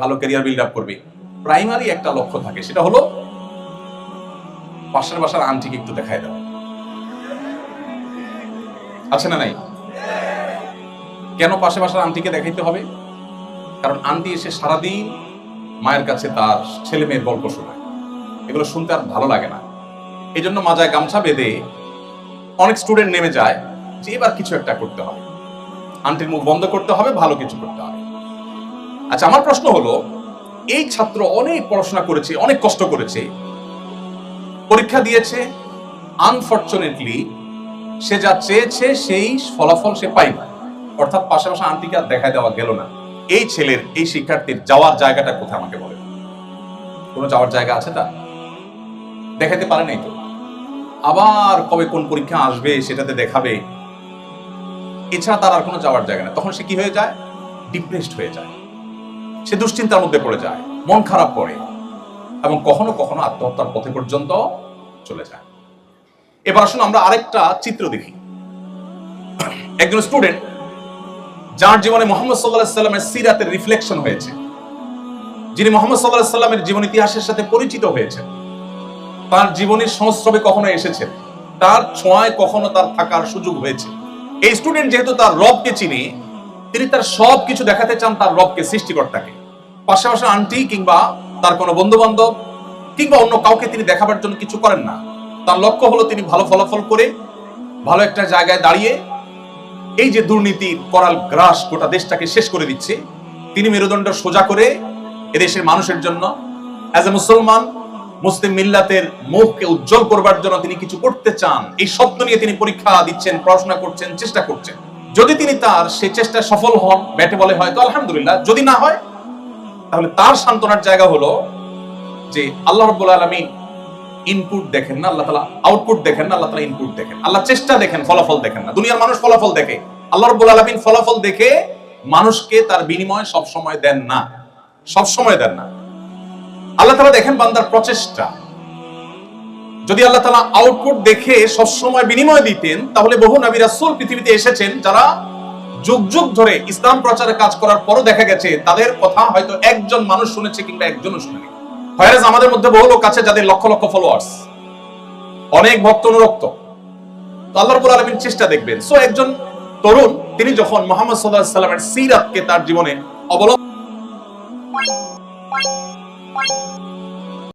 ভালো career build up করবে, primary একটা লক্ষ্য থাকে, সেটা হলো পাশের বাসার আন্টিকে একটু দেখায় দেওয়া। আছে না নাই? কেন পাশে বাসার আন্টিকে দেখাইতে হবে? কারণ আন্টি এসে সারাদিন মায়ের কাছে তার ছেলে মেয়ের গল্প শোনায়, এগুলো শুনতে আর ভালো লাগে না। এই জন্য মাজায় গামছা বেঁধে অনেক স্টুডেন্ট নেমে যায় যে এবার কিছু একটা করতে হবে, আন্টির মুখ বন্ধ করতে হবে, ভালো কিছু করতে হবে। আচ্ছা, আমার প্রশ্ন হলো, এই ছাত্র অনেক পড়াশোনা করেছে, অনেক কষ্ট করেছে, পরীক্ষা দিয়েছে, আনফরচুনেটলি সে যা চেয়েছে সেই ফলাফল সে পায় না, অর্থাৎ পাশাপাশি আন্টিকে আর দেখায় দেওয়া গেল না। এই ছেলের, এই শিক্ষার্থীর যাওয়ার জায়গাটা কোথায় আমাকে বলে? কোনো যাওয়ার জায়গা আছে? তা দেখাতে পারে নাই তো, আবার কবে কোন পরীক্ষা আসবে সেটাতে দেখাবে, এছাড়া তার আর কোনো যাওয়ার জায়গা না। তখন সে কি হয়ে যায়? ডিপ্রেসড হয়ে যায়, সে দুশ্চিন্তার মধ্যে পড়ে যায়, মন খারাপ করে, এবং কখনো কখনো আত্মহত্যার পথে পর্যন্ত চলে যায়। এবার আসুন আমরা আরেকটা চিত্র দেখি। একজন স্টুডেন্ট যার জীবনে মুহাম্মদ সাল্লাল্লাহু আলাইহি সাল্লামের সিরাতের রিফ্লেকশন হয়েছে, যিনি মুহাম্মদ সাল্লাল্লাহু আলাইহি সাল্লামের জীবন ইতিহাসের সাথে পরিচিত হয়েছেন, তার জীবনের সংস্রবে কখনো এসেছেন, তার ছোঁয়ায় কখনো তার থাকার সুযোগ হয়েছে। এই স্টুডেন্ট যেহেতু তার রবকে চিনে, তিনি তার সব কিছু দেখাতে চান তার রবকে, সৃষ্টিকর্তাকে। পাশাপাশি আন্টি কিংবা তার কোনো বন্ধু বান্ধব কিংবা অন্য কাউকে তিনি দেখাবার জন্য কিছু করেন না। তার লক্ষ্য হলো তিনি ভালো ফলাফল করে ভালো একটা জায়গায় দাঁড়িয়ে এই যে দুর্নীতির করাল গ্রাস গোটা দেশটাকে শেষ করে দিচ্ছে, তিনি মেরুদণ্ড সোজা করে এদেশের মানুষের জন্য অ্যাজ এ মুসলমান, মুসলিম মিল্লাতের মুখকে উজ্জ্বল করবার জন্য তিনি কিছু করতে চান। এই স্বপ্ন নিয়ে তিনি পরীক্ষা দিচ্ছেন, পড়াশোনা করছেন, চেষ্টা করছেন। যদি তিনি তার সেই চেষ্টায় সফল হন, ব্যাটে বলে হয় তো আলহামদুলিল্লাহ, যদি না হয় তাহলে তার সান্ত্বনার জায়গা হলো যে আল্লাহ রাব্বুল আলামিন ইনপুট দেখেন না, আল্লাহ তাআলা আউটপুট দেখেন না, আল্লাহ তাআলা ইনপুট দেখেন। আল্লাহ চেষ্টা দেখেন, ফলাফল দেখেন না। দুনিয়ার মানুষ ফলাফল দেখে, আল্লাহ রাব্বুল আলামিন ফলাফল দেখে মানুষকে তার বিনিময় সব সময় দেন না, সব সময় দেন না। আল্লাহ তাআলা দেখেন বান্দার প্রচেষ্টা। যদি আল্লাহ তাআলা আউটপুট দেখে সব সময় বিনিময় দিতেন, তাহলে বহু নবী রাসূল পৃথিবীতে এসেছেন যারা যুগ যুগ ধরে ইসলাম প্রচারে কাজ করার পরও দেখা গেছে তাদের কথা হয়তো একজন মানুষ শুনেছে কিংবা একজনও শুনেনি। হয়রাজ আমাদের মধ্যে বহু লোক আছে যাদের লক্ষ লক্ষ ফলোয়ার্স, অনেক ভক্ত অনুরক্ত। তো আল্লাহ রাব্বুল আলামিন চেষ্টা দেখবেন। সো একজন তরুণ তিনি যখন মুহাম্মদ সাল্লাল্লাহু আলাইহি সাল্লামের সিরাতকে তার জীবনে অবলম্বন